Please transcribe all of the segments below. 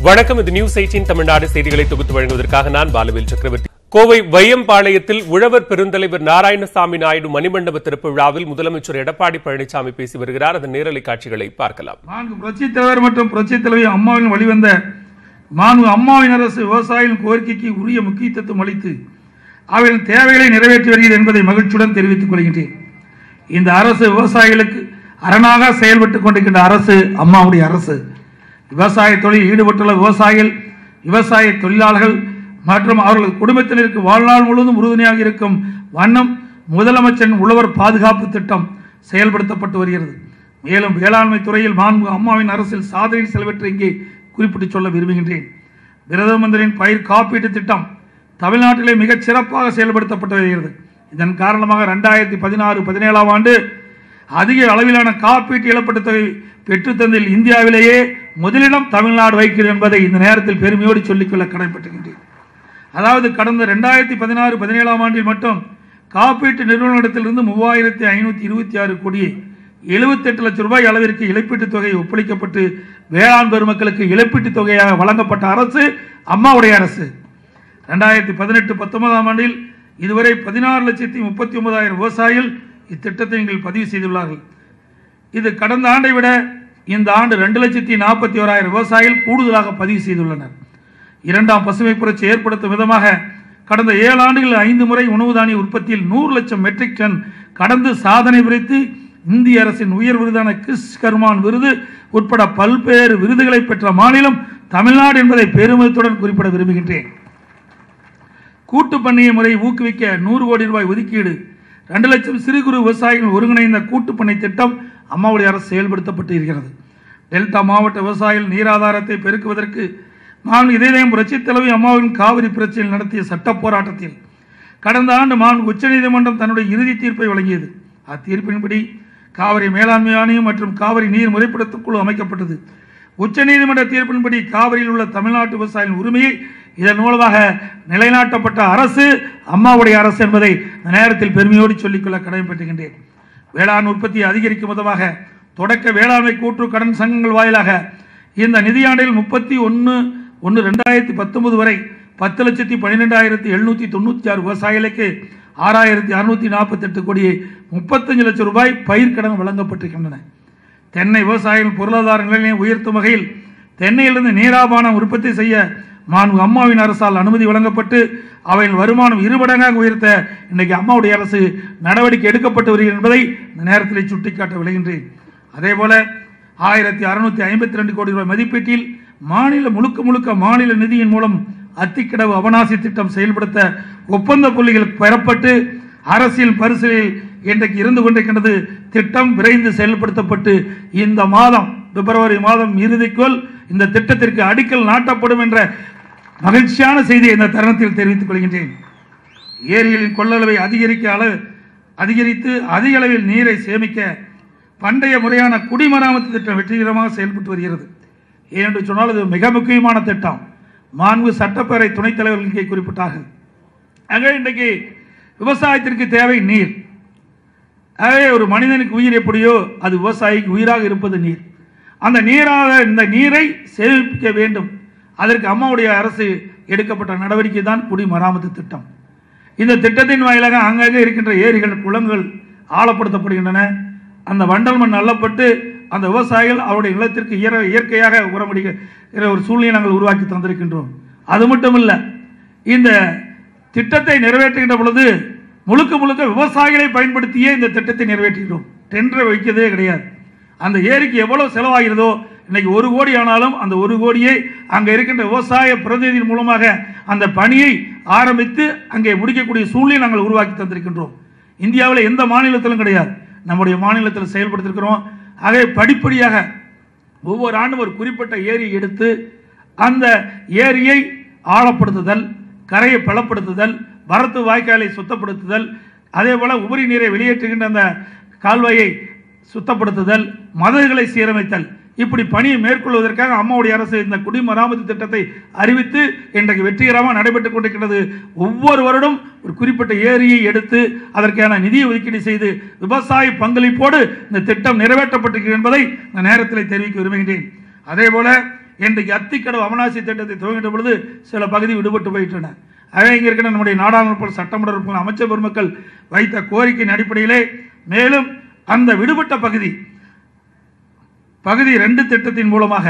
வணக்கம். இது நியூஸ் 18 தமிழ்நாடு செய்திகளை தொகுத்து வழங்குவதற்காக நான் பாலவேல் சக்கரவர்த்தி. கோவை வையம்பாளையத்தில் உழவர் பெருந்தலைவர் நாராயணசாமி நாயுடு மணிமண்டப திறப்பு விழாவில் முதலமைச்சர் எடப்பாடி பழனிசாமி பேசி வருகிறார். அதன் நேரலை காட்சிகளை பார்க்கலாம். புரட்சித் தலைவர் மற்றும் புரட்சித் தலைவி அம்மாவின் வழிவந்த அம்மாவின் அரசு விவசாயிகளின் கோரிக்கைக்கு உரிய முக்கியத்துவம் அளித்து அவரின் தேவைகளை நிறைவேற்றி வருகிறது என்பதை மகிழ்ச்சியுடன் தெரிவித்துக் கொள்கின்றேன். இந்த அரசு விவசாயிகளுக்கு அரணாக செயல்பட்டுக் கொண்டிருக்கின்ற அரசு அம்மாவுடைய அரசு. விவசாய தொழில் ஈடுபட்டுள்ள விவசாயிகள், விவசாய தொழிலாளர்கள் மற்றும் அவர்களது குடும்பத்தினருக்கு வாழ்நாள் முழுவதும் உறுதுணையாக இருக்கும் வண்ணம் முதலமைச்சரின் உழவர் பாதுகாப்பு திட்டம் செயல்படுத்தப்பட்டு வருகிறது. மேலும் வேளாண்மை துறையில் அம்மாவின் அரசில் சாதனை சிலவற்றை இங்கே குறிப்பிட்டு சொல்ல விரும்புகின்றேன். பிரதமரின் பயிர் காப்பீட்டு திட்டம் தமிழ்நாட்டிலே மிகச் சிறப்பாக செயல்படுத்தப்பட்டு வருகிறது. இதன் காரணமாக 2016-17 ஆண்டு அதிக அளவிலான காப்பீட்டு இழப்பீட்டு தொகை பெற்றுத்தந்தில் இந்தியாவிலேயே முதலிடம் தமிழ்நாடு வைக்கிறது என்பதை இந்த நேரத்தில் பெருமையோடு சொல்லிக்கொள்ள கடமைப்பட்டுகின்றேன். அதாவது கடந்த 2016-17 ஆண்டில் மட்டும் காப்பீட்டு நிறுவனத்திலிருந்து 3526 கோடியே 78 லட்சம் ரூபாய் அளவிற்கு இழப்பீட்டுத் தொகை ஒப்படைக்கப்பட்டு வேளாண் பெருமக்களுக்கு இழப்பீட்டுத் தொகையாக வழங்கப்பட்ட அரசு அம்மாவுடைய அரசு. 2018-19 ஆண்டில் இதுவரை 16,39,000 விவசாயிகள் இத்திட்டத்தை நீங்கள் பதிவு செய்துள்ளார்கள். இது கடந்த ஆண்டை விட இந்த ஆண்டு 2,41,000 விவசாயிகள் கூடுதலாக பதிவு செய்துள்ளனர். இரண்டாம் பசுமை புரட்சி ஏற்படுத்தும் விதமாக கடந்த 7 ஆண்டுகளில் 5 முறை உணவு தானிய உற்பத்தியில் 100 லட்சம் மெட்ரிக் டன் கடந்து சாதனை புரித்து இந்திய அரசின் உயர் விருதான கிஸ் கர்மான் விருது உட்பட பல்வேறு விருதுகளை பெற்ற மாநிலம் தமிழ்நாடு என்பதை பெருமிதத்துடன் குறிப்பிட விரும்புகின்றேன். கூட்டு பண்ணைய முறையை ஊக்குவிக்க 100 கோடி ரூபாய் ஒதுக்கீடு, 2 லட்சம் சிறு குறு விவசாயிகள் ஒருங்கிணைந்த கூட்டு பண்ணை திட்டம் அம்மாவுடைய அரசு செயல்படுத்தப்பட்டு இருக்கிறது. டெல்டா மாவட்ட விவசாயிகள் நீராதாரத்தை பெருக்குவதற்கு இதயம் புரட்சித் தலைவி அம்மாவின் காவிரி பிரச்சனையில் நடத்திய சட்ட போராட்டத்தில் கடந்த ஆண்டு உச்சநீதிமன்றம் தன்னுடைய இறுதி தீர்ப்பை வழங்கியது. அத்தீர்ப்பின்படி காவிரி மேலாண்மை ஆணையம் மற்றும் காவிரி நீர் முறைப்படுத்தும் குழு அமைக்கப்பட்டது. உச்சநீதிமன்ற தீர்ப்பின்படி காவிரியில் உள்ள தமிழ்நாட்டு விவசாயிகளின் உரிமையை இதன் மூலமாக நிலைநாட்டப்பட்ட அரசு அம்மாவுடைய அரசு என்பதை இந்த நேரத்தில் பெருமையோடு சொல்லிக்கொள்ள கடமைப்பட்டுகின்றேன். வேளாண் உற்பத்தியை அதிகரிக்கும் விதமாக தொடக்க வேளாண்மை கூட்டு கடன் சங்கங்கள் வாயிலாக இந்த நிதியாண்டில் 31/1/2019 வரை 10,12,796 விவசாயிகளுக்கு 6,648 கோடியே 35 லட்சம் ரூபாய் பயிர்க்கடன் வழங்கப்பட்டிருக்கின்றன. தென்னை விவசாயிகள் பொருளாதார நிலையை உயர்த்தும் வகையில் தென்னையிலிருந்து நீராபானம் உற்பத்தி செய்ய அம்மாவின் அரசால் அனுமதி வழங்கப்பட்டு அவையின் வருமானம் 2 மடங்காக உயர்த்த இன்றைக்கு அம்மாவுடைய அரசு நடவடிக்கை எடுக்கப்பட்டு வருகிறது என்பதை இந்த நேரத்தில் சுட்டிக்காட்ட விளைகின்றேன். அதேபோல 1,652 கோடி ரூபாய் மதிப்பீட்டில் முழுக்க மாநில நிதியின் மூலம் அத்திக்கடவு அவனாசி திட்டம் செயல்படுத்த ஒப்பந்த புள்ளிகள் பெறப்பட்டு அரசியல் பரிசீலனையில் இன்றைக்கு இருந்து கொண்டிருக்கின்றது. திட்டம் விரைந்து செயல்படுத்தப்பட்டு இந்த மாதம் பிப்ரவரி மாதம் இறுதிக்குள் இந்த திட்டத்திற்கு அடிக்கல் நாட்டப்படும் என்ற மகிழ்ச்சியான செய்தியை இந்த தருணத்தில் தெரிவித்துக் கொள்கின்றேன். ஏரிகளின் கொள்ளளவை அதிகரித்து அதிக அளவில் நீரை சேமிக்க பண்டைய முறையான குடிமராமத்து திட்டம் வெற்றிகரமாக செயல்பட்டு வருகிறது. ஏனென்று சொன்னால் இது மிக முக்கியமான திட்டம். சட்டப்பேரவை துணைத் தலைவர்கள் இங்கே குறிப்பிட்டார்கள். ஆக இன்றைக்கு விவசாயத்திற்கு தேவை நீர். ஆகவே ஒரு மனிதனுக்கு உயிர் எப்படியோ அது விவசாயிக்கு உயிராக இருப்பது நீர். அந்த நீரை சேமிக்க வேண்டும். அதற்கு அம்மாவுடைய அரசு எடுக்கப்பட்ட நடவடிக்கை தான் குடிமராமத்து திட்டம். இந்த திட்டத்தின் வாயிலாக அங்கங்கே இருக்கின்ற ஏரிகள் குளங்கள் ஆழப்படுத்தப்படுகின்றன. அந்த வண்டல் மண் அள்ளப்பட்டு அந்த விவசாயிகள் அவருடைய நிலத்திற்கு இயற்கையாக உரமடிக்கிற ஒரு சூழ்நிலை நாங்கள் உருவாக்கி தந்திருக்கின்றோம். அது மட்டும் இல்லை, இந்த திட்டத்தை நிறைவேற்றுகின்ற பொழுது முழுக்க விவசாயிகளை பயன்படுத்தியே இந்த திட்டத்தை நிறைவேற்றுகிறோம். டெண்டரை வைக்கிறதே கிடையாது. அந்த ஏரிக்கு எவ்வளவு செலவாகிறதோ இன்னைக்கு 1 கோடி ஆனாலும் அந்த 1 கோடியை அங்கே இருக்கின்ற விவசாய பிரதிநிதியின் மூலமாக அந்த பணியை ஆரம்பித்து அங்கே முடிக்கக்கூடிய சூழ்நிலை நாங்கள் உருவாக்கி தந்திருக்கின்றோம். இந்தியாவில் எந்த மாநிலத்திலும் கிடையாது, நம்முடைய மாநிலத்தில் செயல்படுத்திருக்கிறோம். ஆகவே படிப்படியாக ஒவ்வொரு ஆண்டும் ஒரு குறிப்பிட்ட ஏரியை எடுத்து அந்த ஏரியை ஆழப்படுத்துதல், கரையை பலப்படுத்துதல், வரத்து வாய்க்காலை சுத்தப்படுத்துதல், அதே போல உபரி நீரை வெளியேற்றுகின்ற அந்த கால்வாயை சுத்தப்படுத்துதல், மதகுகளை சீரமைத்தல், இப்படி பணியை மேற்கொள்வதற்காக அம்மாவுடைய அரசு இந்த குடிமராமத்து திட்டத்தை அறிவித்து இன்றைக்கு வெற்றிகரமாக நடைபெற்றுக் கொண்டிருக்கிறது. ஒவ்வொரு வருடம் ஒரு குறிப்பிட்ட ஏரியை எடுத்து அதற்கான நிதியை ஒதுக்கீடு செய்து விவசாய பங்களிப்போடு இந்த திட்டம் நிறைவேற்றப்பட்டிருக்கிறது என்பதை இந்த நேரத்தில் தெரிவிக்க விரும்புகின்றேன். அதேபோல இன்றைக்கு அத்திக்கடவு அவனாசி திட்டத்தை துவங்கிட்ட பொழுது சில பகுதி விடுபட்டு போயிட்டன. ஆகவே இங்கே இருக்கிற நம்முடைய நாடாளுமன்ற சட்டமன்ற உறுப்பினர் அமைச்சர் பெருமக்கள் வைத்த கோரிக்கையின் அடிப்படையிலே மேலும் அந்த விடுபட்ட பகுதி 2 திட்டத்தின் மூலமாக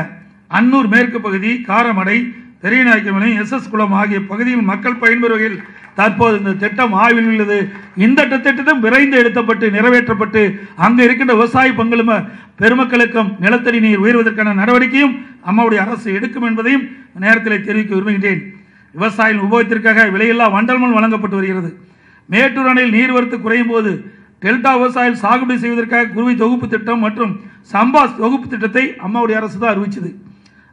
அன்னூர் மேற்கு பகுதி, காரமடை, பெரியநாயக்கமலை, எஸ்எஸ் குளம் ஆகிய பகுதியில் மக்கள் பயன்பெறும் வகையில் தற்போது இந்த திட்டம் ஆய்வில் உள்ளது. இந்த திட்டம் விரைந்து எடுக்கப்பட்டு நிறைவேற்றப்பட்டு அங்கு இருக்கின்ற விவசாய பெருமக்களுக்கும் நிலத்தடி நீர் உயர்வதற்கான நடவடிக்கையும் அம்மாவுடைய அரசு எடுக்கும் என்பதையும் நேரத்தில் தெரிவிக்க விரும்புகின்றேன். விவசாயிகள் உபயோகத்திற்காக விலையில்லா வண்டல் மண் வழங்கப்பட்டு வருகிறது. மேட்டூர் அணையில் நீர்வரத்து குறையும் போது டெல்டா விவசாயிகள் சாகுபடி செய்வதற்காக குருவி தொகுப்பு திட்டம் மற்றும் சம்பா தொகுப்பு திட்டத்தை அம்மாவுடைய அரசு தான் அறிவித்தது.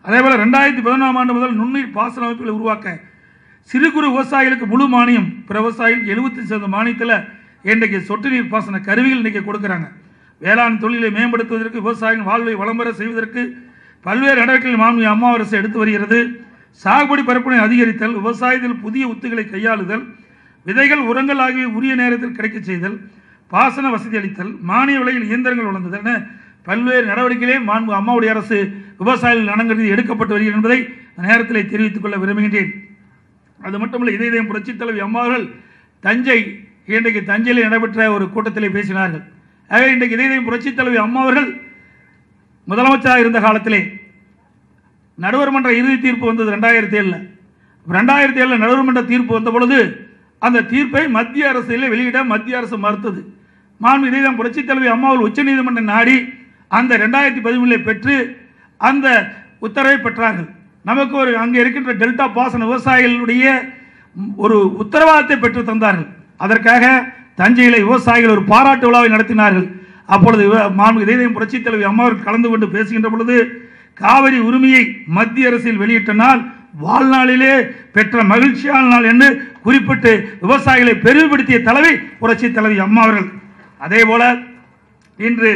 அதேபோல 2011ஆம் ஆண்டு முதல் நுண்ணீர் பாசன அமைப்புகளை உருவாக்க சிறு குறு விவசாயிகளுக்கு முழு மானியம், பிற விவசாயிகள் 70% மானியத்தில் இன்றைக்கு சொட்டு நீர் பாசன கருவிகள் இன்றைக்கு கொடுக்குறாங்க. வேளாண் தொழிலை மேம்படுத்துவதற்கு, விவசாயிகள் வாழ்வை வளம்பெற செய்வதற்கு பல்வேறு நடவடிக்கைகள் மாண்புமிகு அம்மா அரசு எடுத்து வருகிறது. சாகுபடி பரப்பினை அதிகரித்தல், விவசாயத்தில் புதிய உத்திகளை கையாளுதல், விதைகள் உரங்கள் ஆகிய உரிய நேரத்தில் கிடைக்க செய்தல், பாசன வசதி அளித்தல், மானிய விலையில் இயந்திரங்கள் வழங்குதல் என பல்வேறு நடவடிக்கைகளே மாண்பு அம்மாவுடைய அரசு விவசாயிகள் நலன்கருதி எடுக்கப்பட்டு வருகிறது என்பதை நேரத்தில் தெரிவித்துக் கொள்ள விரும்புகின்றேன். அது மட்டுமல்ல, இதயம் புரட்சித் தலைவி அம்மா அவர்கள் இன்றைக்கு தஞ்சையில் நடைபெற்ற ஒரு கூட்டத்தில் பேசினார்கள். ஆக இன்றைக்கு இதயம் புரட்சித் தலைவி அம்மா அவர்கள் முதலமைச்சராக இருந்த காலத்திலே நடுவர் மன்ற இறுதி தீர்ப்பு வந்தது 2007 நடுவர் மன்ற தீர்ப்பு வந்த பொழுது அந்த தீர்ப்பை மத்திய அரசிலே வெளியிட மத்திய அரசு மறுத்தது. மாண்பு இதயம் புரட்சித் தலைவி அம்மாவில் உச்ச நீதிமன்றம் நாடி அந்த 2013 பெற்று அந்த உத்தரவை பெற்றார்கள். நமக்கு ஒரு அங்கே இருக்கின்ற டெல்டா பாசன விவசாயிகளுடைய ஒரு உத்தரவாதத்தை பெற்று தந்தார்கள். அதற்காக தஞ்சையில் விவசாயிகள் ஒரு பாராட்டு விழாவை நடத்தினார்கள். அப்பொழுது மாண்பு இதயம் புரட்சித் தலைவி அம்மாவர்கள் கலந்து கொண்டு பேசுகின்ற பொழுது காவிரி உரிமையை மத்திய அரசில் வெளியிட்ட நாள் வாழ்நாளிலே பெற்ற மகிழ்ச்சியான நாள் என்று குறிப்பிட்டு விவசாயிகளை பெருமைப்படுத்திய தலைவி புரட்சித் தலைவி அம்மா அவர்கள். அதே போல இன்று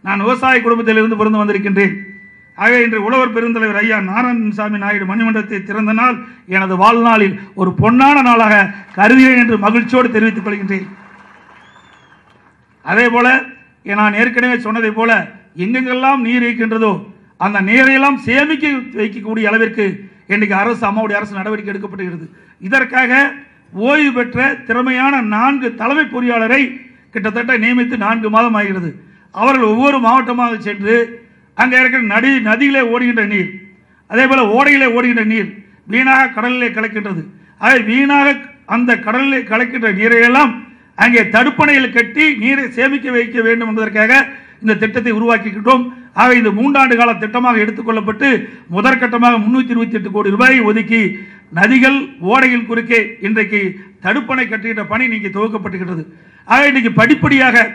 நான் விவசாய குடும்பத்தில் இருந்து பிறந்து வந்திருக்கின்றேன். ஆக இன்று உழவர் பெருந்தலைவர் ஐயா நாராயணசாமி நாயுடு மணிமண்டபத்தை திறந்த நாள் எனது வாழ்நாளில் ஒரு பொன்னான நாளாக கருதுகிறேன் என்று மகிழ்ச்சியோடு தெரிவித்துக் கொள்கின்றேன். அதே போல நான் ஏற்கனவே சொன்னதை போல எங்கெங்கெல்லாம் நீர் இருக்கின்றதோ அந்த நீரையெல்லாம் சேமிக்க வைக்கக்கூடிய அளவிற்கு இன்றைக்கு அம்மாவுடைய அரசு நடவடிக்கை எடுக்கப்படுகிறது. இதற்காக ஓய்வு பெற்ற திறமையான 4 தலைமை பொறியாளரை கிட்டத்தட்ட நியமித்து 4 மாதம் ஆகிறது. அவர்கள் ஒவ்வொரு மாவட்டமாக சென்று அங்கே இருக்கிற நதியிலே ஓடுகின்ற நீர், அதே போல ஓடையிலே ஓடுகின்ற நீர் வீணாக கடலிலே கலக்கின்றது. அதை வீணாக அந்த கடலிலே கலக்கின்ற நீரையெல்லாம் அங்கே தடுப்பணையில் கட்டி நீரை சேமிக்க வைக்க வேண்டும் என்பதற்காக இந்த திட்டத்தை உருவாக்கிக்கிட்டோம். ஆக இந்த 3 ஆண்டு கால திட்டமாக எடுத்துக்கொள்ளப்பட்டு முதற்கட்டமாக 328 கோடி ரூபாயை ஒதுக்கி நதிகள் ஓடைகள் குறுக்கே இன்றைக்கு தடுப்பணை கட்டுகின்ற பணி இன்னைக்கு துவக்கப்பட்டுகிறது. ஆக இன்னைக்கு படிப்படியாக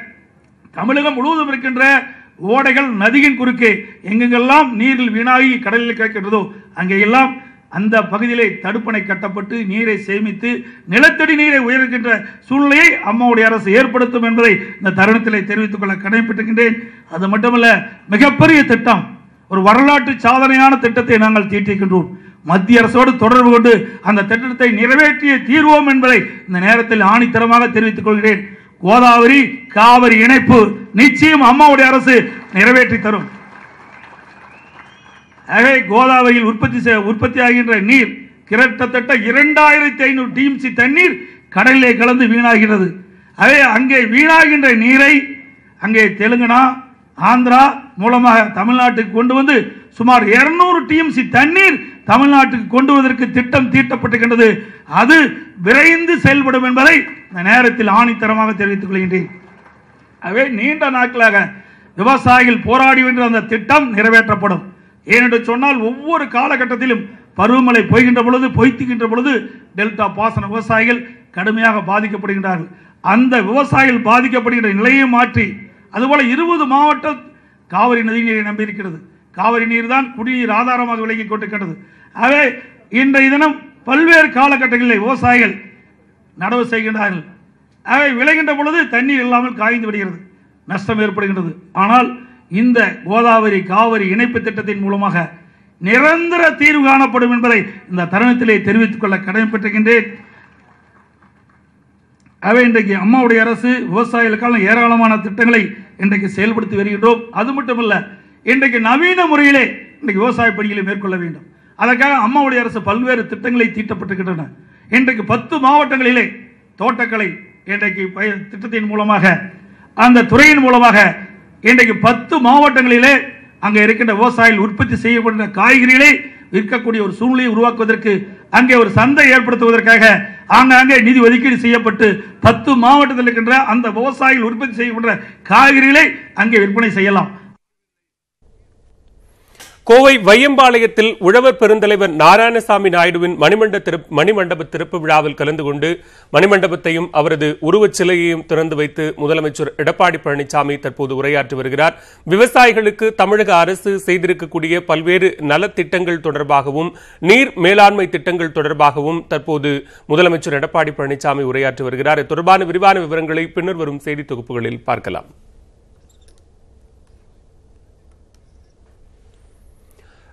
தமிழகம் முழுவதும் இருக்கின்ற ஓடைகள் நதியின் குறுக்கே எங்கெங்கெல்லாம் நீரில் வீணாகி கடலில் கிடக்கின்றதோ அங்கெல்லாம் அந்த பகுதியிலே தடுப்பணை கட்டப்பட்டு நீரை சேமித்து நிலத்தடி நீரை உயர்கின்ற சூழ்நிலையை அம்மாவுடைய அரசு ஏற்படுத்தும் என்பதை இந்த தருணத்திலே தெரிவித்துக் கொள்ள கடமைப்பட்டிருக்கின்றேன். அது மட்டுமல்ல, மிகப்பெரிய திட்டம், ஒரு வரலாற்று சாதனையான திட்டத்தை நாங்கள் தீட்டிருக்கின்றோம். மத்திய அரசோடு தொடர்பு கொண்டு அந்த திட்டத்தை நிறைவேற்றிய தீர்வோம் என்பதை இந்த நேரத்தில் ஆணித்தரமாக தெரிவித்துக் கொள்கிறேன். கோதாவரி காவிரி இணைப்பு நிச்சயம் அம்மாவுடைய அரசு நிறைவேற்றி தரும். ஆகவே கோதாவரியில் உற்பத்தி ஆகின்ற நீர் கிட்டத்தட்ட 2500 டிஎம்சி தண்ணீர் கடலிலே கலந்து வீணாகிறது. ஆகவே அங்கே வீணாகின்ற நீரை அங்கே தெலுங்கானா ஆந்திரா மூலமாக தமிழ்நாட்டுக்கு கொண்டு வந்து சுமார் 200 டிஎம்சி தண்ணீர் தமிழ்நாட்டுக்கு கொண்டு வருவதற்கு திட்டம் தீட்டப்பட்டிருக்கின்றது. அது விரைந்து செயல்படும் என்பதை இந்த நேரத்தில் ஆணித்தரமாக தெரிவித்துக் கொள்கின்றேன். ஆகவே நீண்ட நாட்களாக விவசாயிகள் போராடி வென்ற அந்த திட்டம் நிறைவேற்றப்படும். ஏனென்று சொன்னால் ஒவ்வொரு காலகட்டத்திலும் பருவமழை பொய்த்துகின்ற பொழுது டெல்டா பாசன விவசாயிகள் கடுமையாக பாதிக்கப்படுகின்றார்கள். அந்த விவசாயிகள் பாதிக்கப்படுகின்ற நிலையை மாற்றி அதுபோல 20 மாவட்டம் காவிரி நதி நீரை நம்பியிருக்கிறது. காவிரி நீர் தான் குடிநீர் ஆதாரமாக விலகிக் கொண்டிருக்கிறது. ஆகவே இன்றைய தினம் பல்வேறு காலகட்டங்களில் விவசாயிகள் நடவு செய்கின்றார்கள். ஆகவே விளைகின்ற பொழுது தண்ணீர் இல்லாமல் காய்ந்து விடுகிறது, நஷ்டம் ஏற்படுகின்றது. ஆனால் இந்த கோதாவரி காவிரி இணைப்பு திட்டத்தின் மூலமாக நிரந்தர தீர்வு காணப்படும் என்பதை இந்த தருணத்திலே தெரிவித்துக் கொள்ள கடமைப்பட்டிருக்கின்றேன். ஆகவே இன்றைக்கு அம்மாவுடைய அரசு விவசாயிகளுக்கான ஏராளமான திட்டங்களை இன்றைக்கு செயல்படுத்தி வருகின்றோம். அது மட்டுமல்ல, இன்றைக்கு நவீன முறையிலே இன்றைக்கு விவசாய பணிகளை மேற்கொள்ள வேண்டும். அதற்காக அம்மாவுடைய அரசு பல்வேறு திட்டங்களை தீட்டப்பட்டிருக்கின்றன. இன்றைக்கு 10 மாவட்டங்களிலே தோட்டக்கலை இன்றைக்கு திட்டத்தின் மூலமாக அந்த துறையின் மூலமாக இன்றைக்கு 10 மாவட்டங்களிலே அங்கே இருக்கின்ற விவசாயிகள் உற்பத்தி செய்யப்படுகிற காய்கறிகளை விற்கக்கூடிய ஒரு சூழ்நிலையை உருவாக்குவதற்கு அங்கே ஒரு சந்தை ஏற்படுத்துவதற்காக ஆங்காங்கே நிதி ஒதுக்கீடு செய்யப்பட்டு 10 மாவட்டத்தில் இருக்கின்ற அந்த விவசாயிகள் உற்பத்தி செய்யப்படுகிற காய்கறிகளை அங்கே விற்பனை செய்யலாம். கோவை வையம்பாளையத்தில் உழவர் பெருந்தலைவர் நாராயணசாமி நாயுடுவின் மணிமண்டப திறப்பு விழாவில் கலந்து கொண்டு மணிமண்டபத்தையும் அவரது உருவச் சிலையையும் திறந்து வைத்து முதலமைச்சர் எடப்பாடி பழனிசாமி தற்போது உரையாற்றி வருகிறார். விவசாயிகளுக்கு தமிழக அரசு செய்திருக்கக்கூடிய பல்வேறு நலத்திட்டங்கள் தொடர்பாகவும் நீர் மேலாண்மை திட்டங்கள் தொடர்பாகவும் தற்போது முதலமைச்சர் எடப்பாடி பழனிசாமி உரையாற்றி வருகிறார். இது தொடர்பான விரிவான விவரங்களை பின்னர் வரும் செய்தி தொகுப்புகளில் பார்க்கலாம்.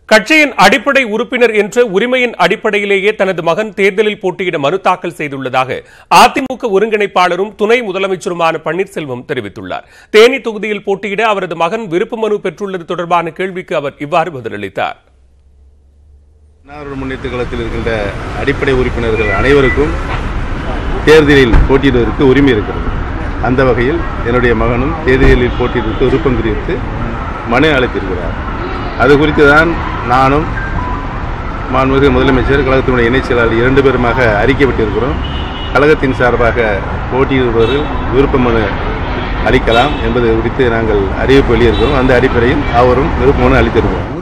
கட்சியின் அடிப்படை உறுப்பினர் என்ற உரிமையின் அடிப்படையிலேயே தனது மகன் தேர்தலில் போட்டியிட மனு தாக்கல் செய்துள்ளதாக அதிமுக ஒருங்கிணைப்பாளரும் துணை முதலமைச்சருமான பன்னீர்செல்வம் தெரிவித்துள்ளார். தேனி தொகுதியில் போட்டியிட அவரது மகன் விருப்ப மனு பெற்றுள்ளது தொடர்பான கேள்விக்கு அவர் இவ்வாறு பதிலளித்தார். முன்னேற்ற களத்தில் இருக்கின்ற அடிப்படை உறுப்பினர்கள் அனைவருக்கும் தேர்தலில் போட்டியிடுவதற்கு உரிமை இருக்கிறது. அந்த வகையில் என்னுடைய மகனும் தேர்தலில் போட்டியிடுவதற்கு விருப்பம் தெரிவித்து மனு அளித்திருக்கிறார். அது குறித்து தான் நானும் மாண்புமிகு முதலமைச்சர் கழகத்தினுடைய இணைச் செயலாளர் 2 பேருமாக அறிக்கைப்பட்டிருக்கிறோம். கழகத்தின் சார்பாக போட்டியிடுபவர்கள் விருப்ப மனு அளிக்கலாம் என்பது குறித்து நாங்கள் அறிவிப்பு வெளியிருக்கிறோம். அந்த அடிப்படையில் அவரும் விருப்ப மனு அளித்திருக்கிறோம்.